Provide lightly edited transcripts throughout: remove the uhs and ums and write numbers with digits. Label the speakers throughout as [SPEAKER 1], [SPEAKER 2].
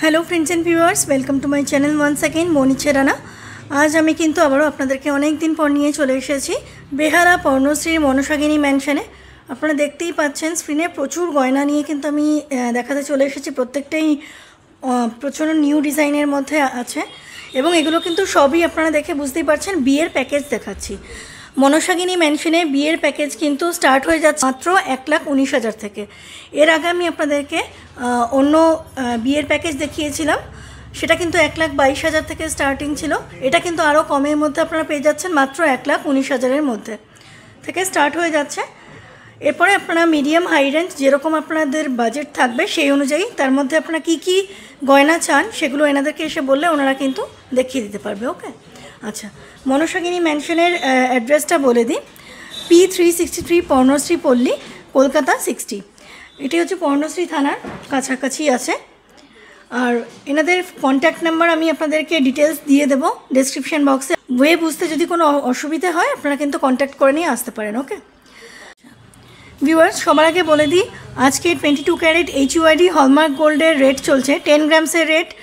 [SPEAKER 1] Hello friends and viewers, welcome to my channel once again Manisha Rana. आज हमें किन्तु आबारो आपनादेरके अनेक दिन पर निये चले एसेछि बेहारा पर्णश्रीर मनसागिनी मैनशने। आपनारा देखतेई पाच्छेन स्क्रिने प्रचुर गयना निये किन्तु आमी देखाते चले एसेछि। प्रत्येकटाई प्रचुर निउ डिजाइनेर मध्ये आछे एबं एगुलो किन्तु सबई आपनारा देखे बुझतेई पारछेन बियेर पैकेज देखाच्छि। मनसागिनी मैनशने बियेर पैकेज किन्तु स्टार्ट हो जाच्छे मात्र 1,19,000 থেকে। एर आगे आमी आपनादेरके अन्य बियेर पैकेज देखिएछिलाम, सेटा किन्तु 1,22,000 থেকে स्टार्टिंग छिलो। एटा किन्तु आरो कमेर मধ্যে आपनारा पेये जाच्छेन मात्र 1,19,000 এর মধ্যে থেকে स्टार्ट हो जाच्छे। एरपरे आपनारा मिडियाम हाई रेंज जेरकम आपनादेर बाजेट थाकबे सेई अनुयायी तार मধ্যে आपनारा की गयना चान सेगुलो एनादेरके एसे बोलले ओनारा किन्तु देखिए दिते पारबे। ओके, अच्छा, मनसागिनी मैनशनेर एड्रेसटा बोले दी। P363 पर्णश्री पल्ली, कलकाता 60। एटी होच्छे पर्णश्री थानार काछाकाछि आछे। और एनादेर कन्टैक्ट नम्बर आमी आपनादेरके डिटेल्स दिए देब डेसक्रिपशन बक्से। वे बुझते जदि कोनो असुविधा हय आपनारा किन्तु कन्टैक्ट करे निये आसते पारेन। ओके व्यूअर्स, सबार आगे बोले दी आज के 22 कैरेट HUID हलमार्क गोल्डर रेट चलছে 10 ग्रामसर रेट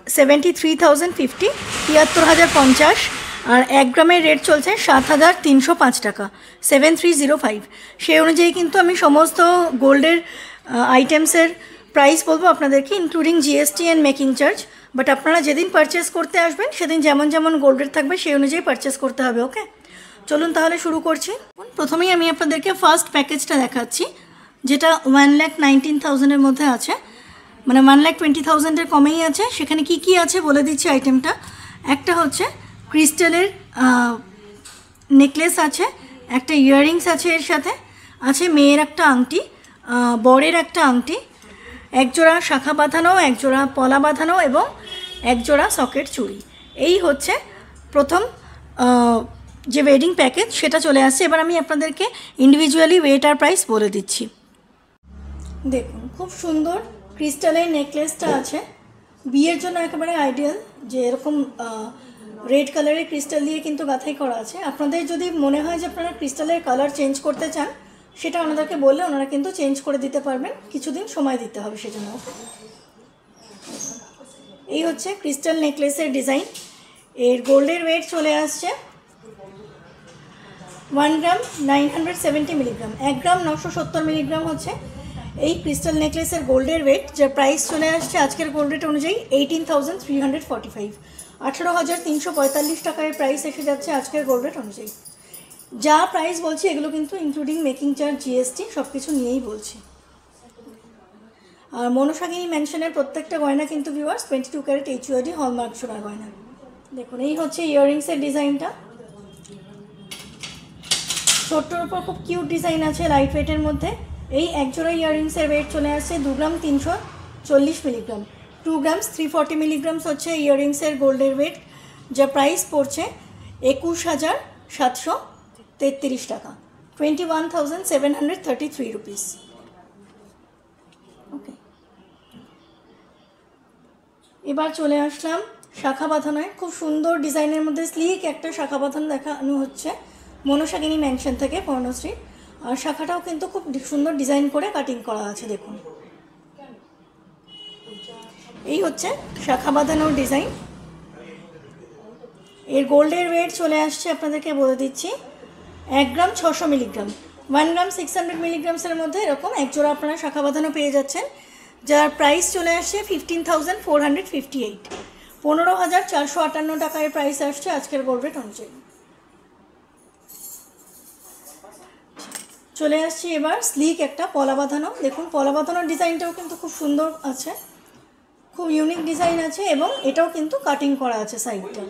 [SPEAKER 1] 73,050 73,050 और 1 ग्रामेर रेट चलছে 7,305 टाका 7305। সেই অনুযায়ী কিন্তু আমি সমস্ত গোল্ডের আইটেমসের প্রাইস বলবো আপনাদেরকে including GST and making charge. But আপনারা যেদিন পারচেজ করতে আসবেন সেদিন যেমন যেমন গোল্ডের থাকবে সেই অনুযায়ী পারচেজ করতে হবে। ওকে, চলুন তাহলে শুরু করছি। প্রথমেই আমি আপনাদেরকে ফার্স্ট প্যাকেজটা দেখাচ্ছি, যেটা 1,19,000 এর মধ্যে আছে, মানে 1,20,000 এর কমেই আছে। সেখানে কি কি আছে বলে দিচ্ছি আইটেমটা। একটা হচ্ছে ক্রিস্টালের নেকলেস আছে, একটা ইয়াররিংস আছে, এর সাথে আছে মেয়ের একটা আংটি, বরের একটা আংটি, একজোড়া শাখা বাঁধানো, একজোড়া পলা বাঁধানো এবং একজোড়া সকেট চুড়ি। এই হচ্ছে প্রথম যে ওয়েডিং প্যাকেজ সেটা চলে আসছে। এবার আমি আপনাদেরকে ইন্ডিভিজুয়ালি ওয়েট আর প্রাইস বলে দিচ্ছি। দেখুন, খুব সুন্দর ক্রিস্টালের নেকলেসটা আছে, বিয়ের জন্য একেবারে আইডিয়াল। যে এরকম রেড কালারের ক্রিস্টাল দিয়ে কিন্তু গাঁথাই করা আছে। আপনাদের যদি মনে হয় যে আপনারা ক্রিস্টালের কালার চেঞ্জ করতে চান সেটা ওনাদেরকে বললে ওনারা কিন্তু চেঞ্জ করে দিতে পারবেন, কিছুদিন সময় দিতে হবে সেজন্য। এই হচ্ছে ক্রিস্টাল নেকলেসের ডিজাইন। এর গোল্ডের ওয়েট চলে আসছে 1 গ্রাম 970 মিলিগ্রাম, 1 গ্রাম 970 মিলিগ্রাম হচ্ছে এই ক্রিস্টাল নেকলেসের গোল্ডের ওয়েট, যার প্রাইস চলে আসছে আজকের গোল্ড রেট অনুযায়ী 18,345 18,345 টাকার প্রাইস এসে যাচ্ছে আজকের গোল্ড রেট অনুযায়ী। যা প্রাইস বলছি এগুলো কিন্তু ইনক্লুডিং মেকিং চার্জ GST সব কিছু নিয়েই বলছি। আর মনসাগিনী ম্যানশনের প্রত্যেকটা গয়না কিন্তু ভিউয়ার্স 22 ক্যারেট HUID হলমার্ক সোনার গয়না। দেখুন, এই হচ্ছে ইয়াররিংসের ডিজাইনটা, ছোট্টর উপর খুব কিউট ডিজাইন আছে লাইট ওয়েটের মধ্যে। এই একজোড়া ইয়াররিংসের ওয়েট চলে আসছে 2 গ্রাম 340 মিলিগ্রাম, 2 গ্রামস 340 মিলিগ্রামস হচ্ছে ইয়াররিংসের গোল্ডের ওয়েট, যা প্রাইস পড়ছে 21,733 টাকা 21,733 রুপিস। ওকে, এবার চলে আসলাম শাখা বাঁধানোয়। খুব সুন্দর ডিজাইনের মধ্যে স্লিক একটা শাখা বাঁধানো দেখানো হচ্ছে মনসাগিনী ম্যানশন থেকে পর্ণশ্রী। আর শাখাটাও কিন্তু খুব সুন্দর ডিজাইন করে কাটিং করা আছে। দেখুন, এই হচ্ছে শাখা বাঁধানোর ডিজাইন। এর গোল্ডের ওয়েট চলে আসছে আপনাদেরকে বলে দিচ্ছি 1 গ্রাম 600 মিলিগ্রাম, 1 গ্রাম 600 মিলিগ্রামসের মধ্যে এরকম একজোড়া আপনারা শাখা বাঁধানো পেয়ে যাচ্ছেন, যার প্রাইস চলে আসছে 15,458 15,458 টাকায় প্রাইস আসছে আজকের গোল্ড রেট অনুযায়ী। চলে আসছি এবার স্লিক একটা পলা বাঁধানো। দেখুন, পলা বাঁধানোর ডিজাইনটাও কিন্তু খুব সুন্দর আছে, খুব ইউনিক ডিজাইন আছে এবং এটাও কিন্তু কাটিং করা আছে সাইডটা।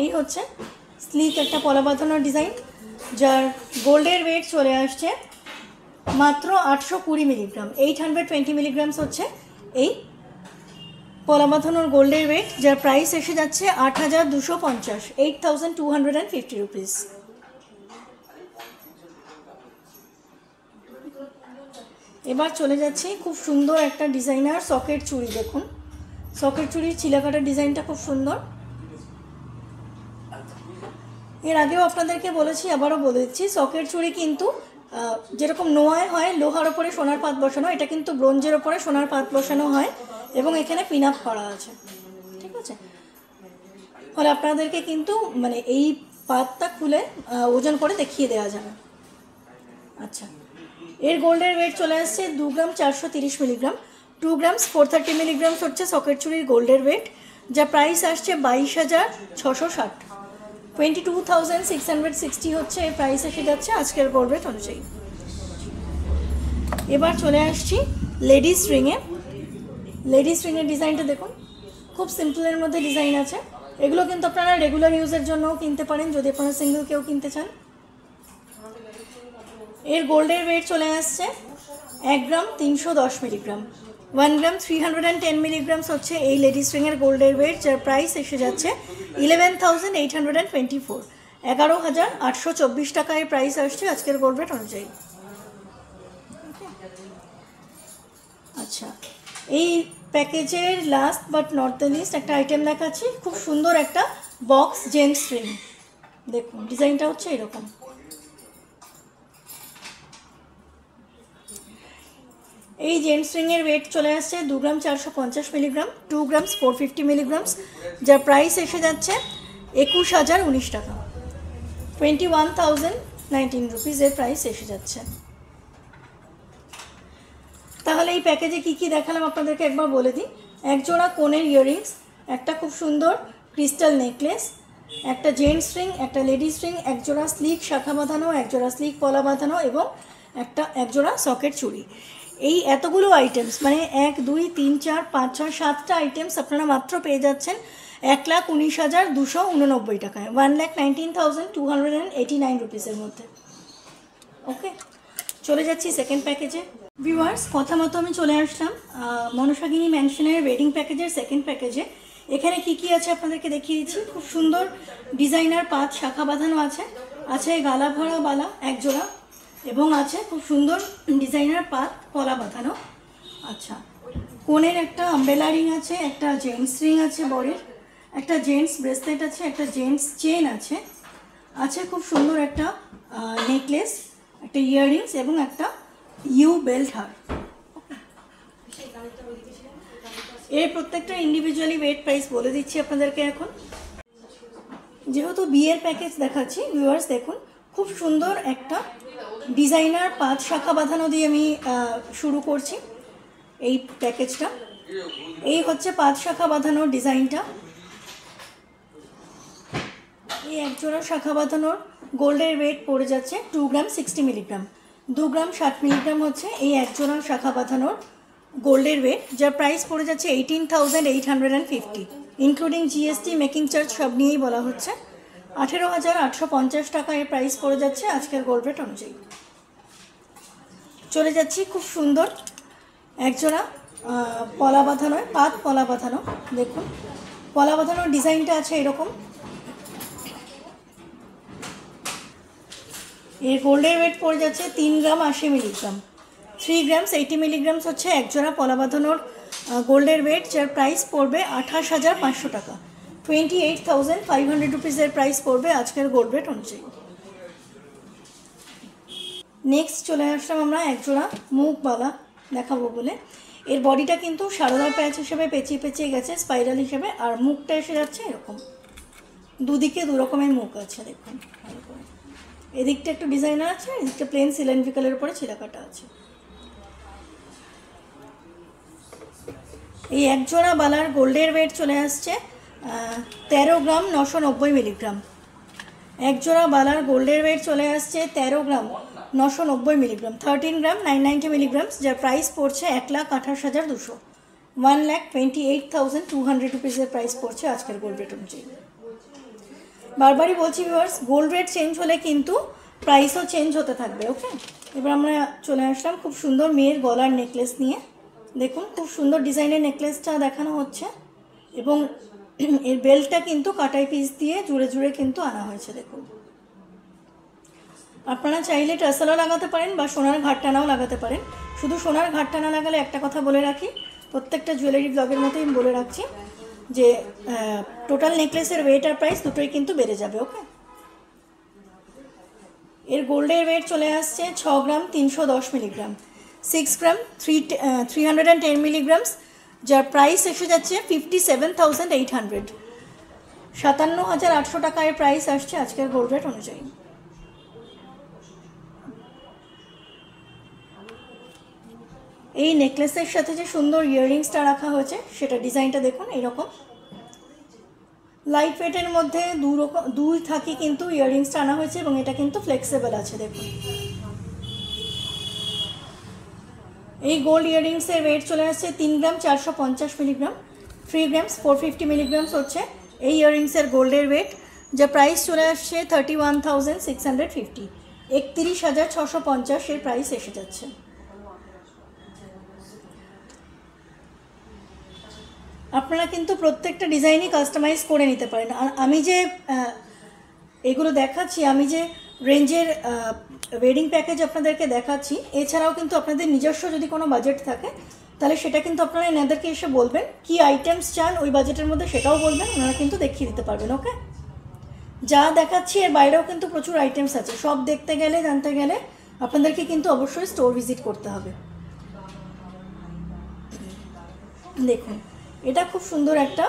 [SPEAKER 1] এই হচ্ছে স্লিক একটা পলা বাঁধানোর ডিজাইন, যার গোল্ডের ওয়েট চলে আসছে মাত্র 820 মিলিগ্রাম, 820 মিলিগ্রামস হচ্ছে এই পলা বাঁধানোর গোল্ডের ওয়েট, যার প্রাইস এসে যাচ্ছে 8,250 8,250 রুপিস। এবার চলে যাচ্ছি খুব সুন্দর একটা ডিজাইনার সকেট চুড়ি। দেখুন, সকেট চুড়ির চিলাকাটার ডিজাইনটা খুব সুন্দর। এর আগেও আপনাদেরকে বলেছি, আবারও বলে দিচ্ছি, সকেট চুড়ি কিন্তু যেরকম নোয়ায় হয় লোহার ওপরে সোনার পাত বসানো, এটা কিন্তু ব্রোঞ্জের ওপরে সোনার পাত বসানো হয় এবং এখানে পিন আপ করা আছে, ঠিক আছে। ফলে আপনাদেরকে কিন্তু মানে এই পাতটা খুলে ওজন করে দেখিয়ে দেওয়া যাবে। আচ্ছা, এর গোল্ডের ওয়েট চলে আসছে 2 গ্রাম 430 মিলিগ্রাম, 2 গ্রামস 430 মিলিগ্রামস হচ্ছে সকেট চুরির গোল্ডের ওয়েট, যা প্রাইস আসছে 22,660, 22,660 হচ্ছে এই প্রাইস এসে যাচ্ছে আজকের গোল্ড রেট অনুযায়ী। এবার চলে আসছি লেডিস রিংয়ে। লেডিস রিংয়ের ডিজাইনটা দেখুন, খুব সিম্পলের মধ্যে ডিজাইন আছে। এগুলো কিন্তু আপনারা রেগুলার ইউজের জন্যও কিনতে পারেন যদি আপনারা সিঙ্গেল কেউ কিনতে চান। এর গোল্ডের ওয়েট চলে আসছে 1 গ্রাম 310 মিলিগ্রাম, 1 গ্রাম 310 মিলিগ্রামস হচ্ছে এই লেডিস রিংয়ের গোল্ডের ওয়েট, যার প্রাইস এসে যাচ্ছে 11,824, 11,824 টাকায় প্রাইস আসছে আজকের গোল্ড রেট অনুযায়ী। আচ্ছা, এই প্যাকেজের last but not the least একটা আইটেম দেখাচ্ছি, খুব সুন্দর একটা বক্স জেন্টস রিং। দেখুন ডিজাইনটা হচ্ছে এরকম। এই জেন্টস রিংয়ের ওয়েট চলে আসছে 2 গ্রাম 450 মিলিগ্রাম, 2 গ্রামস 450 মিলিগ্রামস, যার প্রাইস এসে যাচ্ছে 21,019 টাকা, 21,019 রুপিজের প্রাইস এসে যাচ্ছে। তাহলে এই প্যাকেজে কি কি দেখালাম আপনাদেরকে একবার বলে দিই। এক জোড়া কোণের ইয়াররিংস, একটা খুব সুন্দর ক্রিস্টাল নেকলেস, একটা জেন্টস রিং, একটা লেডিস রিং, এক জোড়া স্লিক শাখা বাঁধানো, এক জোড়া স্লিক পলা বাঁধানো এবং এক জোড়া সকেট চুড়ি। এই এতগুলো আইটেমস মানে 1 2 3 4 5 6 7টা আইটেমস আপনারা মাত্র পেয়ে যাচ্ছেন 1,19,289 টাকায়, 1,19,289 রুপিসের মধ্যে। ওকে, চলে যাচ্ছি সেকেন্ড প্যাকেজে। ভিউয়ার্স, কথা মতো আমি চলে আসলাম মনসাগিনী ম্যানশনের ওয়েডিং প্যাকেজের সেকেন্ড প্যাকেজে। এখানে কি কি আছে আপনাদেরকে দেখিয়ে দিচ্ছি। খুব সুন্দর ডিজাইনার পাত শাখা বাঁধানো আছে, আছে গালা ভরা বালা এক জোড়া এবং আছে খুব সুন্দর ডিজাইনার পাত পলা বাঁধানো। আচ্ছা, কোণের একটা আমব্রেলা রিং আছে, একটা জেন্টস রিং আছে বরের, একটা জেন্টস ব্রেসলেট আছে, একটা জেন্টস চেন আছে, আছে খুব সুন্দর একটা নেকলেস, একটা ইয়াররিংস এবং একটা ইউ বেল্ট হার। এর প্রত্যেকটা ইন্ডিভিজুয়ালি ওয়েট প্রাইস বলে দিচ্ছি আপনাদেরকে এখন। যেহেতু বিয়ের প্যাকেজ দেখাচ্ছি ভিউয়ার্স, দেখুন খুব সুন্দর একটা ডিজাইনার পাঁচ শাখা বাঁধানো দিয়ে আমি শুরু করছি এই প্যাকেজটা। এই হচ্ছে পাঁচ শাখা বাঁধানোর ডিজাইনটা। এই একজোড়া শাখা বাঁধানোর গোল্ডের ওয়েট পড়ে যাচ্ছে 2 গ্রাম 60 মিলিগ্রাম, 2 গ্রাম 60 মিলিগ্রাম হচ্ছে এই একজোড়া শাখা বাঁধানোর গোল্ডের ওয়েট, যার প্রাইস পড়ে যাচ্ছে 18,850 ইনক্লুডিং জিএসটি মেকিং চার্জ সব নিয়েই বলা হচ্ছে 18,850 টাকা এর প্রাইস পড়ে যাচ্ছে আজকের গোল্ড রেট অনুযায়ী। চলে যাচ্ছি খুব সুন্দর একজোড়া পলা বাঁধানো, পাত পলা বাঁধানো। দেখুন পলা বাঁধানোর ডিজাইনটা আছে এরকম। এর গোল্ডের ওয়েট পড়ে যাচ্ছে 3 গ্রাম 80 মিলিগ্রাম, 3 গ্রামস 80 মিলিগ্রামস হচ্ছে একজোড়া পলা বাঁধানোর গোল্ডের ওয়েট, যার প্রাইস পড়বে 28,500 টাকা, 28,500 রুপিসের প্রাইস পড়বে আজকের গোল্ড রেট অনুযায়ী। নেক্সট চলে আসলাম আমরা একজোড়া মুখবালা দেখাবো বলে। এর বডিটা কিন্তু সারদা প্যাচ হিসেবে পেঁচিয়ে পেঁচিয়ে গেছে স্পাইরাল হিসেবে, আর মুখটা এসে যাচ্ছে এরকম, দুদিকে দু রকমের মুখ আছে। দেখুন ভালো করে, এদিকটা একটু ডিজাইনার আছে, এদিকটা প্লেন সিলিন্ড্রিক্যালের উপরে ছিলাকাটা আছে। এই একজোড়া বালার গোল্ডের ওয়েট চলে আসছে 13 গ্রাম 990 মিলিগ্রাম, একজোড়া বালার গোল্ডের ওয়েট চলে আসছে 13 গ্রাম 990 মিলিগ্রাম, 13 গ্রাম 990 মিলিগ্রামস, যার প্রাইস পড়ছে 1,28,200, 1,28,200 রুপিসের প্রাইস পড়ছে আজকের গোল্ড রেট অনুযায়ী। বারবারই বলছি ভিউয়ার্স, গোল্ড রেট চেঞ্জ হলে কিন্তু প্রাইসও চেঞ্জ হতে থাকবে। ওকে, এবার আমরা চলে আসলাম খুব সুন্দর মেয়ের গলার নেকলেস নিয়ে। দেখুন খুব সুন্দর ডিজাইনের নেকলেসটা দেখানো হচ্ছে এবং এর বেল্টটা কিন্তু কাটাই পিস দিয়ে জুড়ে জুড়ে কিন্তু আনা হয়েছে। দেখুন আপনারা চাইলে টাসেলও লাগাতে পারেন বা সোনার ঘাটটানাও লাগাতে পারেন। শুধু সোনার ঘাটটানা লাগালে একটা কথা বলে রাখি, প্রত্যেকটা জুয়েলারি ব্লগের মতোই আমি বলে রাখছি যে টোটাল নেকলেসের ওয়েট আর প্রাইস দুটোই কিন্তু বেড়ে যাবে। ওকে, এর গোল্ডের ওয়েট চলে আসছে 6 গ্রাম 310 মিলিগ্রাম, 6 গ্রাম 310 মিলিগ্রামস, যার প্রাইস এসে যাচ্ছে 57,800, 57,800 টাকায় প্রাইস আসছে আজকের গোল্ড রেট অনুযায়ী। এই নেকলেসের সাথে যে সুন্দর ইয়াররিংসটা রাখা হয়েছে সেটা ডিজাইনটা দেখুন এইরকম লাইট ওয়েটের মধ্যে দুই থাকি কিন্তু ইয়াররিংসটা আনা হয়েছে এবং এটা কিন্তু ফ্লেক্সিবল আছে। দেখুন এই গোল্ড ইয়াররিংসের ওয়েট চলে আসছে 3 গ্রাম 450 মিলিগ্রাম, 3 গ্রামস 450 মিলিগ্রামস হচ্ছে এই ইয়াররিংসের গোল্ডের ওয়েট, যা প্রাইস চলে আসছে 31,650, 31,650 এর প্রাইস এসে যাচ্ছে। আপনারা কিন্তু প্রত্যেকটা ডিজাইনই কাস্টমাইজ করে নিতে পারেন। আর আমি যে এগুলো দেখাচ্ছি, আমি যে রেঞ্জের ওয়েডিং প্যাকেজ আপনাদেরকে দেখাচ্ছি, এছাড়াও কিন্তু আপনাদের নিজস্ব যদি কোনো বাজেট থাকে তাহলে সেটা কিন্তু আপনারা এনাদেরকে এসে বলবেন কি আইটেমস চান, ওই বাজেটের মধ্যে সেটাও বলবেন, ওনারা কিন্তু দেখিয়ে দিতে পারবেন। ওকে, যা দেখাচ্ছি এর বাইরেও কিন্তু প্রচুর আইটেমস আছে, সব দেখতে গেলে জানতে গেলে আপনাদেরকে কিন্তু অবশ্যই স্টোর ভিজিট করতে হবে। দেখুন এটা খুব সুন্দর একটা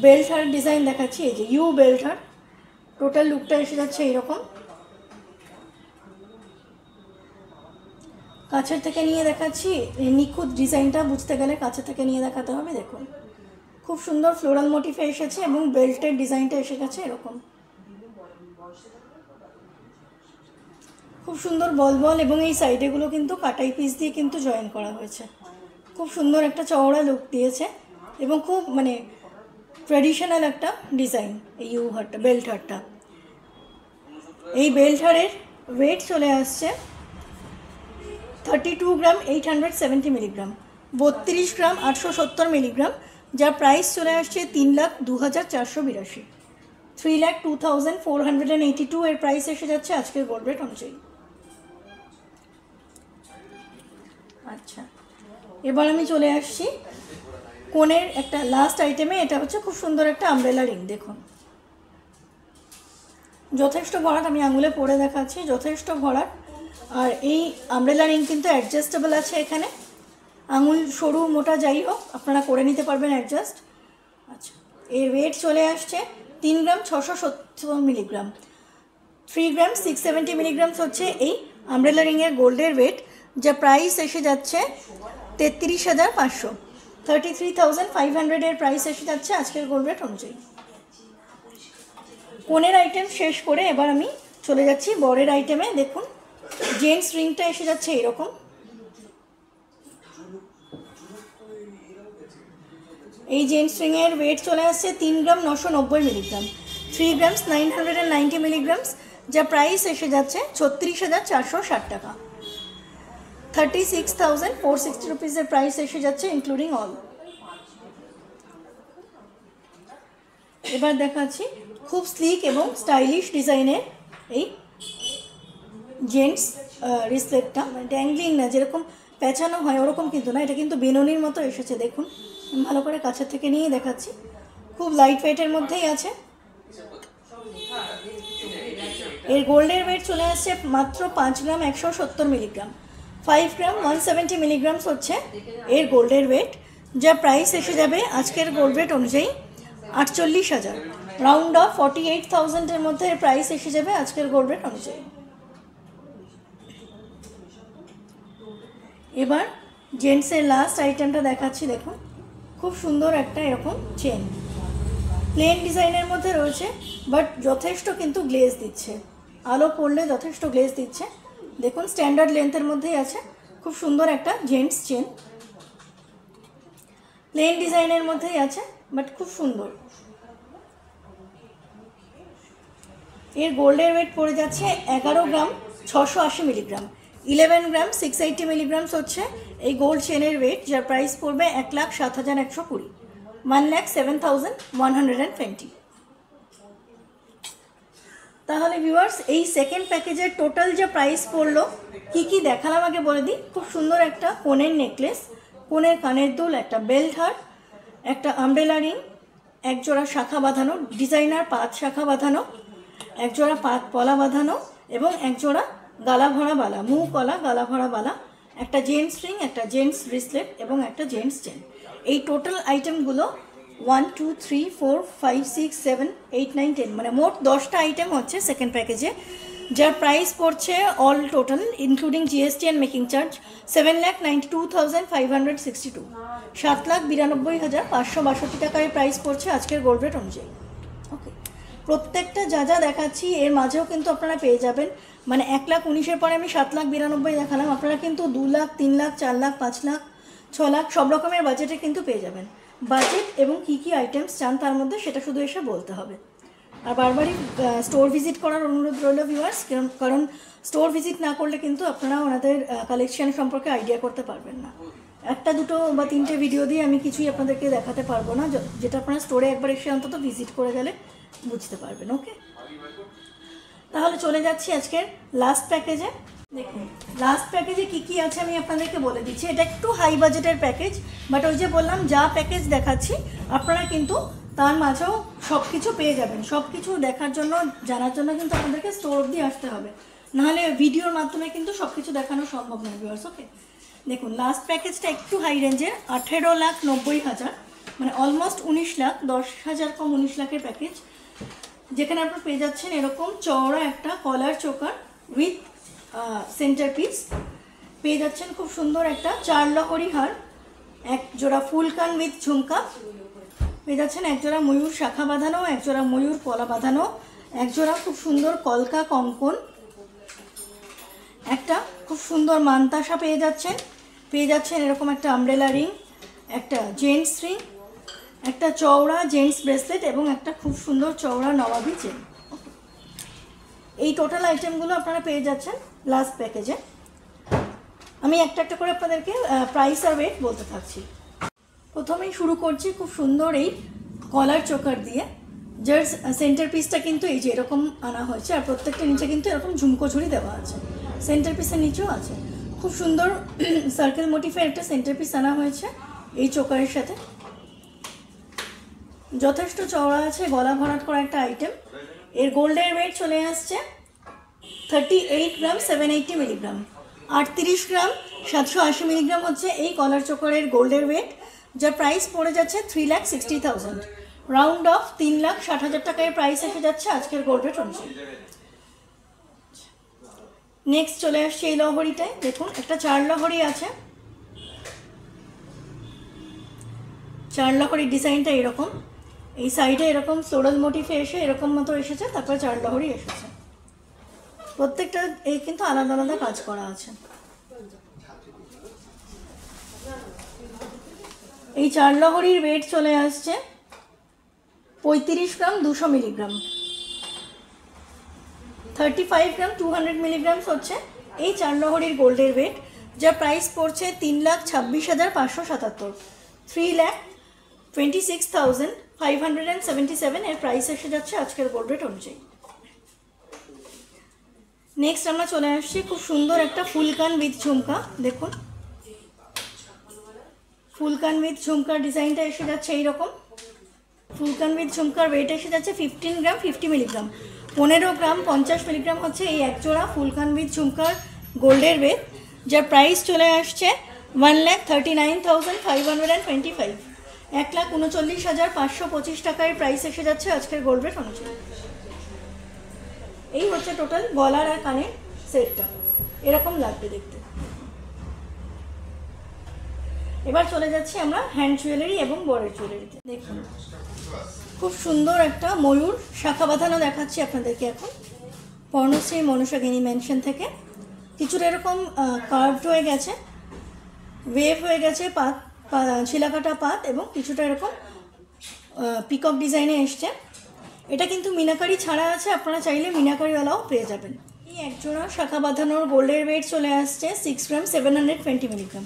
[SPEAKER 1] বেল্ট হার ডিজাইন দেখাচ্ছি, এই যে ইউ বেল্ট হার, টোটাল লুকটা এসে যাচ্ছে এইরকম। কাছের থেকে নিয়ে দেখাচ্ছি, নিখুঁত ডিজাইনটা বুঝতে গেলে কাছে থেকে নিয়ে দেখাতে হবে। দেখুন খুব সুন্দর ফ্লোরাল মোটিফে এসেছে এবং বেল্টের ডিজাইনটা এসে গেছে এরকম, খুব সুন্দর বল বল, এবং এই সাইডেগুলো কিন্তু কাটাই পিস দিয়ে কিন্তু জয়েন করা হয়েছে, খুব সুন্দর একটা চওড়া লুক দিয়েছে এবং খুব মানে ট্র্যাডিশনাল একটা ডিজাইন এই ইউ হারটা, বেল্ট হারটা। এই বেল্ট হারের ওয়েট চলে আসছে 32 গ্রাম 870 মিলিগ্রাম, 32 গ্রাম 870 মিলিগ্রাম, যার প্রাইস চলে আসছে 3,02,482, 3,02,482 এর প্রাইস এসে যাচ্ছে আজকের গোল্ড রেট অনুযায়ী। আচ্ছা, এবার আমি চলে আসছি কোণের একটা লাস্ট আইটেমে। এটা হচ্ছে খুব সুন্দর একটা আমব্রেলা রিং। দেখুন যথেষ্ট ভরাট, আমি আঙুলে পরে দেখাচ্ছি, যথেষ্ট ভরাট। আর এই আমব্রেলা রিং কিন্তু অ্যাডজাস্টেবল আছে, এখানে আঙুল সরু মোটা যাই হোক আপনারা করে নিতে পারবেন অ্যাডজাস্ট। আচ্ছা, এর ওয়েট চলে আসছে 3 গ্রাম 670 মিলিগ্রাম, 3 গ্রাম 670 মিলিগ্রামস হচ্ছে এই আমব্রেলা রিংয়ের গোল্ডের ওয়েট, যা প্রাইস এসে যাচ্ছে 33,500, 33,500 এর প্রাইস এসে যাচ্ছে আজকের গোল্ড রেট অনুযায়ী। কোণের আইটেম শেষ করে এবার আমি চলে যাচ্ছি বরের আইটেমে। দেখুন জেন্টস রিংটা এসে যাচ্ছে এরকম, এই জেন্টস রিংয়ের ওয়েট চলে আসছে 3 গ্রাম 990 মিলিগ্রাম, 3 গ্রামস 990 মিলিগ্রামস, যা প্রাইস এসে যাচ্ছে 36,460 টাকা, 36,460 রুপিসের প্রাইস এসে যাচ্ছে ইনক্লুডিং অল। এবার দেখাচ্ছি খুব স্লিক এবং স্টাইলিশ ডিজাইনের এই জেন্টস রিসলেটটা, মানে ড্যাংলিং না, যেরকম পেঁচানো হয় ওরকম কিন্তু না, এটা কিন্তু বেনুনির মতো এসেছে। দেখুন ভালো করে কাছের থেকে নিয়ে দেখাচ্ছি, খুব লাইট ওয়েটের মধ্যেই আছে। এর গোল্ডের ওয়েট চলে আসছে মাত্র 5 গ্রাম 170 মিলিগ্রাম, 5 গ্রাম 170 মিলিগ্রামস হচ্ছে এর গোল্ডের ওয়েট, যা প্রাইস এসে যাবে আজকের গোল্ড রেট অনুযায়ী 48,000, রাউন্ড অফ 48,000 এর মধ্যে এর প্রাইস এসে যাবে আজকের গোল্ড রেট অনুযায়ী। এবার জেন্টসের লাস্ট আইটেমটা দেখাচ্ছি। দেখুন খুব সুন্দর একটা এরকম চেন, প্লেন ডিজাইনের মধ্যে রয়েছে বাট যথেষ্ট কিন্তু গ্লেজ দিচ্ছে, আলো পড়লে যথেষ্ট গ্লেজ দিচ্ছে। দেখুন স্ট্যান্ডার্ড লেন্থের মধ্যেই আছে, খুব সুন্দর একটা জেন্টস চেন, প্লেন ডিজাইনের মধ্যেই আছে বাট খুব সুন্দর। এর গোল্ডের ওয়েট পড়ে যাচ্ছে 11 গ্রাম 680 মিলিগ্রাম, 11 গ্রাম 680 মিলিগ্রামস হচ্ছে এই গোল্ড চেনের ওয়েট, যার প্রাইস পড়বে 1,07,120, 1,07,120। তাহলে ভিউয়ার্স এই সেকেন্ড প্যাকেজের টোটাল যে প্রাইস পড়লো, কি কি দেখালাম আগে বলে দিই। খুব সুন্দর একটা কোণের নেকলেস, কোণের কানের দুল, একটা বেল্ট হার, একটা আমব্রেলা রিং, একজোড়া শাখা বাঁধানো ডিজাইনার পাত শাখা বাঁধানো, একজোড়া পাত পলা বাঁধানো, এবং এক জোড়া গালা ভরা বালা, মুখ কলা গালা ভরা বালা, একটা জেন্টস রিং, একটা জেন্টস ব্রেসলেট এবং একটা জেন্টস চেন। এই টোটাল আইটেমগুলো 1 2 3 4 5 6 7 8 9 10 মানে মোট 10টা আইটেম হচ্ছে সেকেন্ড প্যাকেজে, যার প্রাইস পড়ছে all total including GST and making charge 7,92,562, 7,92,562 টাকায় প্রাইস পড়ছে আজকের গোল্ড রেট অনুযায়ী। ওকে, প্রত্যেকটা যা যা দেখাচ্ছি এর মাঝেও কিন্তু আপনারা পেয়ে যাবেন, মানে 1,19,000 পরে আমি 7,92,000 দেখালাম, আপনারা কিন্তু 2 লাখ 3 লাখ 4 লাখ 5 লাখ 6 লাখ সব রকমের বাজেটে কিন্তু পেয়ে যাবেন। বাজেট এবং কী কী আইটেমস চান তার মধ্যে সেটা শুধু এসে বলতে হবে। আর বারবারই স্টোর ভিজিট করার অনুরোধ রইল ভিউয়ার্স, কারণ স্টোর ভিজিট না করলে কিন্তু আপনারা ওনাদের কালেকশন সম্পর্কে আইডিয়া করতে পারবেন না। একটা দুটো বা তিনটে ভিডিও দিয়ে আমি কিছুই আপনাদেরকে দেখাতে পারবো না, যেটা আপনারা স্টোরে একবার এসে অন্তত ভিজিট করে গেলে বুঝতে পারবেন। ওকে, তাহলে চলে যাচ্ছি আজকের লাস্ট প্যাকেজে। দেখুন লাস্ট প্যাকেজে কী কী আছে আমি আপনাদেরকে বলে দিচ্ছি। এটা একটু হাই বাজেটের প্যাকেজ, বাট ওই যে বললাম যা প্যাকেজ দেখাচ্ছি আপনারা কিন্তু তার মাঝেও সব কিছু পেয়ে যাবেন। সব কিছু দেখার জন্য জানার জন্য কিন্তু আপনাদেরকে স্টোর অবধি আসতে হবে, নাহলে ভিডিওর মাধ্যমে কিন্তু সব কিছু দেখানো সম্ভব নয় ভিউয়ার্স। ওকে, দেখুন লাস্ট প্যাকেজটা একটু হাই রেঞ্জের, 18,90,000 মানে অলমোস্ট 19 লাখ, 10,000 কম 19 লাখের প্যাকেজ, যেখানে আপনারা পেয়ে যাচ্ছেন এরকম চওড়া একটা কলার চোকার উইথ সেন্টার পিস, পেয়ে যাচ্ছেন খুব সুন্দর একটা 4 লহরি হার, এক জোড়া ফুলকান উইথ ঝুমকা, পেয়ে যাচ্ছেন এক জোড়া ময়ূর শাখা বাঁধানো, এক জোড়া ময়ূর পলা বাঁধানো, এক জোড়া খুব সুন্দর কলকা কঙ্কন, একটা খুব সুন্দর মানতাসা পেয়ে যাচ্ছেন এরকম একটা আমব্রেলা রিং, একটা জেন্টস রিং, একটা চওড়া জেন্টস ব্রেসলেট এবং একটা খুব সুন্দর চওড়া নবাবি চেন। এই টোটাল আইটেমগুলো আপনারা পেয়ে যাচ্ছেন লাস্ট প্যাকেজে। আমি একটা একটা করে আপনাদেরকে প্রাইস আর ওয়েট বলতে থাকছি। প্রথমেই শুরু করছি খুব সুন্দর এই কলার চোকার দিয়ে, যার সেন্টার পিসটা কিন্তু এই যে এরকম আনা হয়েছে, আর প্রত্যেকটা নিচে কিন্তু এরকম ঝুমকো ঝুড়ি দেওয়া আছে, সেন্টার পিসের নিচেও আছে। খুব সুন্দর সার্কেল মোটিফের একটা সেন্টার পিস আনা হয়েছে এই চোকারের সাথে, যথেষ্ট চওড়া আছে, গলা ভরাট করা একটা আইটেম। এর গোল্ডের ওয়েট চলে আসছে 38 গ্রাম 780 মিলিগ্রাম, 38 গ্রাম 780 মিলিগ্রাম হচ্ছে এই কলার চোকারের গোল্ডের ওয়েট, যার প্রাইস পড়ে যাচ্ছে 3,60,000, রাউন্ড অফ 3,60,000 টাকায় প্রাইস এসে যাচ্ছে আজকের গোল্ড রেট অনুযায়ী। নেক্সট চলে আসছে এই লহরিটায়, দেখুন একটা 4 লহরি আছে, 4 লহরির ডিজাইনটা এরকম, এই সাইডে এরকম ফ্লোরাল মোটিফে এসে এরকম মতো এসেছে, তারপরে 4 লহরি এসেছে, প্রত্যেকটা এই কিন্তু আলাদা আলাদা কাজ করা আছে। এই 4 লহরির ওয়েট চলে আসছে 35 গ্রাম 200 মিলিগ্রাম, 35 গ্রাম 200 মিলিগ্রাম হচ্ছে এই 4 লহরির গোল্ডের ওয়েট, যার প্রাইস পড়ছে 3,26,577, 3,26,577 এর প্রাইস এসে যাচ্ছে আজকের গোল্ড রেট অনুযায়ী। নেক্সট আমরা চলে আসছি খুব সুন্দর একটা ফুলকান উইথ ঝুমকা, দেখুন ফুলকান উইথ ঝুমকার ডিজাইনটা এসে যাচ্ছে এইরকম, ফুলকান উইথ ঝুমকার ওয়েট এসে যাচ্ছে 15 গ্রাম 50 মিলিগ্রাম, 15 গ্রাম 50 মিলিগ্রাম হচ্ছে এই একজোড়া ফুলকান উইথ ঝুমকার গোল্ডের ওয়েট, যার প্রাইস চলে আসছে 1,39,525, 1,39,525 টাকায় প্রাইস এসে যাচ্ছে আজকের গোল্ড রেট অনুযায়ী। এই হচ্ছে টোটাল গলার আর কানের সেটটা, এরকম লাগবে দেখতে। এবার চলে যাচ্ছি আমরা হ্যান্ড জুয়েলারি এবং বরের জুয়েলারিতে। দেখুন খুব সুন্দর একটা ময়ূর শাখা বাঁধানো দেখাচ্ছি আপনাদেরকে এখন, পর্ণশ্রী মনসাগিনী মেনশন থেকে। কিছুটা এরকম কার্ভড হয়ে গেছে, ওয়েভ হয়ে গেছে, পাত ছিলাকাটা পাত, এবং কিছুটা এরকম পিকক ডিজাইনে এসছে। এটা কিন্তু মিনাকারি ছাড়া আছে, আপনারা চাইলে মিনাকারিওয়ালাও পেয়ে যাবেন। এই একজোড়া শাখা বাঁধানোর গোল্ডের ওয়েট চলে আসছে 6 গ্রাম 720 মিলিগ্রাম,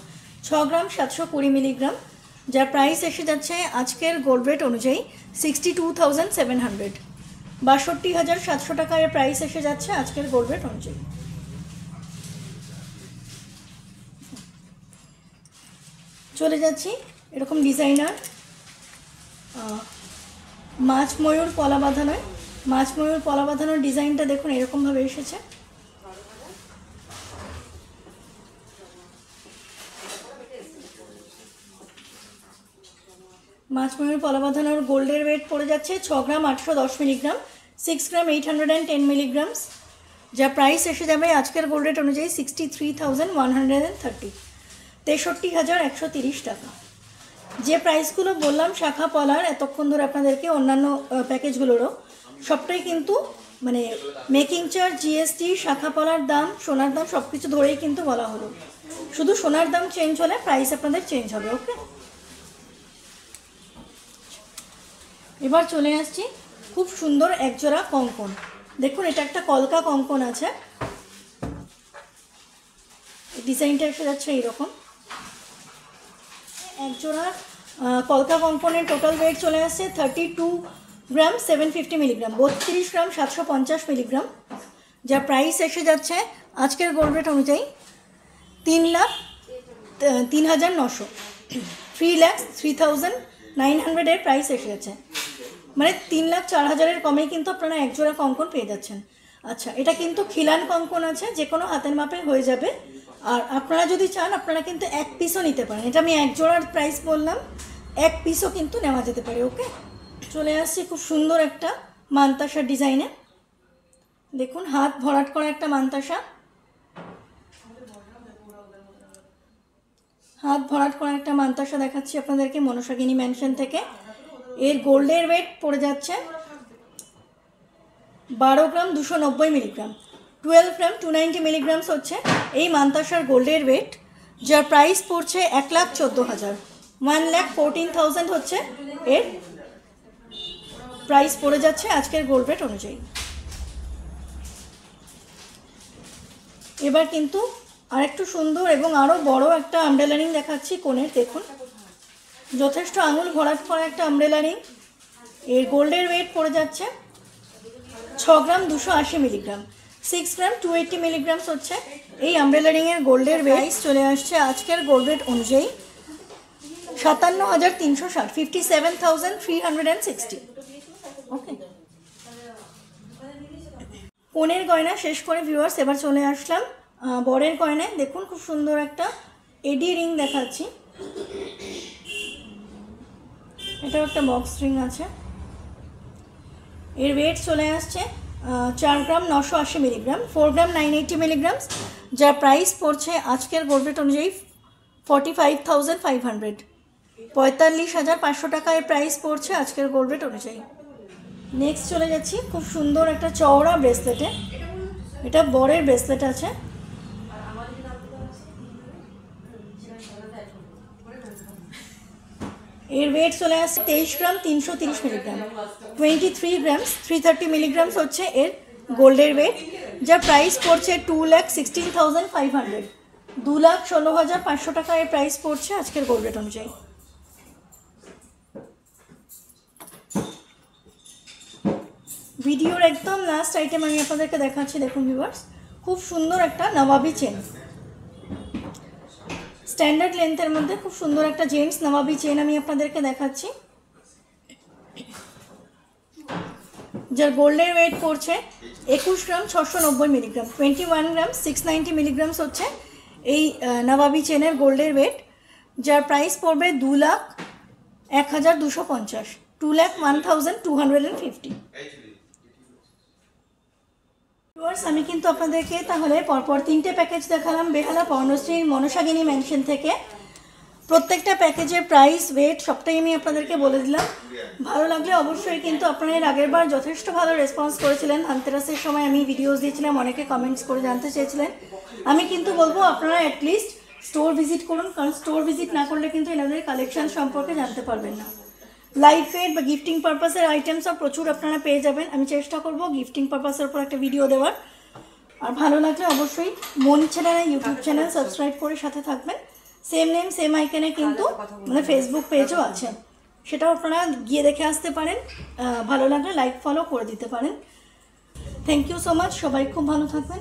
[SPEAKER 1] 6 গ্রাম 720 মিলিগ্রাম, যার প্রাইস এসে যাচ্ছে আজকের গোল্ড রেট অনুযায়ী 62,700, 62,700 টাকায় প্রাইস এসে যাচ্ছে আজকের গোল্ড রেট অনুযায়ী। চলে যাচ্ছি এরকম ডিজাইনার মাছ ময়ূর পলা বাঁধানোয়, মাছ ময়ূর পলা বাঁধানোর ডিজাইনটা দেখুন এরকমভাবে এসেছে, মাছ ময়ূর পলা বাঁধানোর গোল্ডের ওয়েট পড়ে যাচ্ছে 6 গ্রাম 810 মিলিগ্রাম, 6 গ্রাম 810 মিলিগ্রামস, যা প্রাইস এসে যাবে আজকের গোল্ড রেট অনুযায়ী 63,130, 63,130 টাকা। যে প্রাইসগুলো বললাম শাখা পলার এতক্ষণ ধরে আপনাদেরকে, অন্যান্য প্যাকেজগুলোরও সবটাই কিন্তু মানে মেকিং চার্জ, জিএসটি, শাখা পলার দাম, সোনার দাম সব কিছু ধরেই কিন্তু বলা হলো। শুধু সোনার দাম চেঞ্জ হলে প্রাইস আপনাদের চেঞ্জ হবে। ওকে, এবার চলে আসছি খুব সুন্দর একজোড়া কঙ্কন। দেখুন এটা একটা কলকা কঙ্কন আছে, ডিজাইনটা এসে যাচ্ছে এইরকম। একজোড়া কলকা কঙ্কনের টোটাল ওয়েট চলে আসছে 32 গ্রাম 750 মিলিগ্রাম, 32 গ্রাম 750 মিলিগ্রাম, যা প্রাইস এসে যাচ্ছে আজকের গোল্ড রেট অনুযায়ী 3,0900, 3,03,900 এর প্রাইস এসে যাচ্ছে, মানে 3,04,000 কমেই কিন্তু আপনারা একজোড়া কঙ্কন পেয়ে যাচ্ছেন। আচ্ছা, এটা কিন্তু খিলান কঙ্কন আছে, যে কোনো হাতের মাপে হয়ে যাবে। আর আপনারা যদি চান আপনারা কিন্তু এক পিসও নিতে পারেন, এটা আমি এক জোড়ার প্রাইস বললাম, এক পিসও কিন্তু নেওয়া যেতে পারে। ওকে, চলে আসছি খুব সুন্দর একটা মানতাসা ডিজাইনে। দেখুন হাত ভরাট করা একটা মানতাসা, হাত ভরাট করা একটা মানতাসা দেখাচ্ছি আপনাদেরকে মনসাগিনী ম্যানশন থেকে। এর গোল্ডের ওয়েট পড়ে যাচ্ছে 12 গ্রাম 290 মিলিগ্রাম, 12 গ্রাম 290 মিলিগ্রামস হচ্ছে এই মানতাসার গোল্ডের ওয়েট, যার প্রাইস পড়ছে 1,14,000, 1,14,000 হচ্ছে এর প্রাইস পড়ে যাচ্ছে আজকের গোল্ড রেট অনুযায়ী। এবার কিন্তু আরেকটু সুন্দর এবং আরও বড় একটা আমব্রেলা রিং দেখাচ্ছি কোণের। দেখুন যথেষ্ট আঙুল ভরাট করা একটা আমব্রেলা রিং, এর গোল্ডের ওয়েট পড়ে যাচ্ছে 6 গ্রাম 280 মিলিগ্রাম, 6 গ্রাম 280 মিলিগ্রামস হচ্ছে এই আমব্রেলা রিংয়ের গোল্ডের প্রাইস চলে আসছে আজকের গোল্ড রেট অনুযায়ী 57,360, 57,360। ওকে, কোণের গয়না শেষ করে ভিউয়ার্স এবার চলে আসলাম বরের গয়নায়। দেখুন খুব সুন্দর একটা এডি রিং দেখাচ্ছি, এটাও একটা বক্স রিং আছে। এর ওয়েট চলে আসছে 4 গ্রাম 980 মিলিগ্রাম, 4 গ্রাম 980 মিলিগ্রামস, যার প্রাইস পড়ছে আজকের গোল্ড রেট অনুযায়ী 45,500, 45,500 টাকা এর প্রাইস পড়ছে আজকের গোল্ড রেট অনুযায়ী। নেক্সট চলে যাচ্ছি খুব সুন্দর একটা চওড়া ব্রেসলেটে, এটা বরের ব্রেসলেট আছে। এর ওয়েট চলে আসছে 23 গ্রাম 330 মিলিগ্রাম, 23 গ্রামস 330 মিলিগ্রামস হচ্ছে এর গোল্ডের ওয়েট, যার প্রাইস পড়ছে 2,16,500, 2,16,500 টাকা এর প্রাইস পড়ছে আজকের গোল্ড রেট অনুযায়ী। ভিডিওর একদম লাস্ট আইটেম আমি আপনাদেরকে দেখাচ্ছি। দেখুন ভিউয়ার্স খুব সুন্দর একটা নবাবি চেন, স্ট্যান্ডার্ড লেন্থের মধ্যে খুব সুন্দর একটা জেন্টস নবাবি চেন আমি আপনাদেরকে দেখাচ্ছি, যার গোল্ডের ওয়েট পড়ছে 21 গ্রাম 690 মিলিগ্রাম, 21 গ্রাম 690 মিলিগ্রামস হচ্ছে এই নবাবি চেনের গোল্ডের ওয়েট, যার প্রাইস পড়বে 2,01,250, 2,01,250। আমি কিন্তু আপনাদেরকে তাহলে পরপর 3টে প্যাকেজ দেখালাম বেহালা পর্ণশ্রীর মনসাগিনী ম্যানশন থেকে। প্রত্যেকটা প্যাকেজের প্রাইস, ওয়েট সবটাই আমি আপনাদেরকে বলে দিলাম। ভালো লাগলে অবশ্যই কিন্তু আপনারা এর আগের বার যথেষ্ট ভালো রেসপন্স করেছিলেন। ধনতেরাসের সময় আমি ভিডিওস দিয়েছিলাম, অনেকে কমেন্টস করে জানতে চেয়েছিলেন। আমি কিন্তু বলবো আপনারা অ্যাটলিস্ট স্টোর ভিজিট করুন, কারণ স্টোর ভিজিট না করলে কিন্তু এনাদের কালেকশন সম্পর্কে জানতে পারবেন না। লাইভ ফেড বা গিফটিং পারপাসের আইটেমসও প্রচুর আপনারা পেয়ে যাবেন। আমি চেষ্টা করব গিফটিং পারপাসের উপর একটা ভিডিও দেওয়ার। আর ভালো লাগলে অবশ্যই মনিচ্ছেরা ইউটিউব চ্যানেল সাবস্ক্রাইব করে সাথে থাকবেন। সেম নেম সেম আইকনে কিন্তু মানে ফেসবুক পেজও আছে, সেটাও আপনারা গিয়ে দেখে আসতে পারেন। ভালো লাগলে লাইক ফলো করে দিতে পারেন। থ্যাংক ইউ সো মাচ, সবাই খুব ভালো থাকবেন।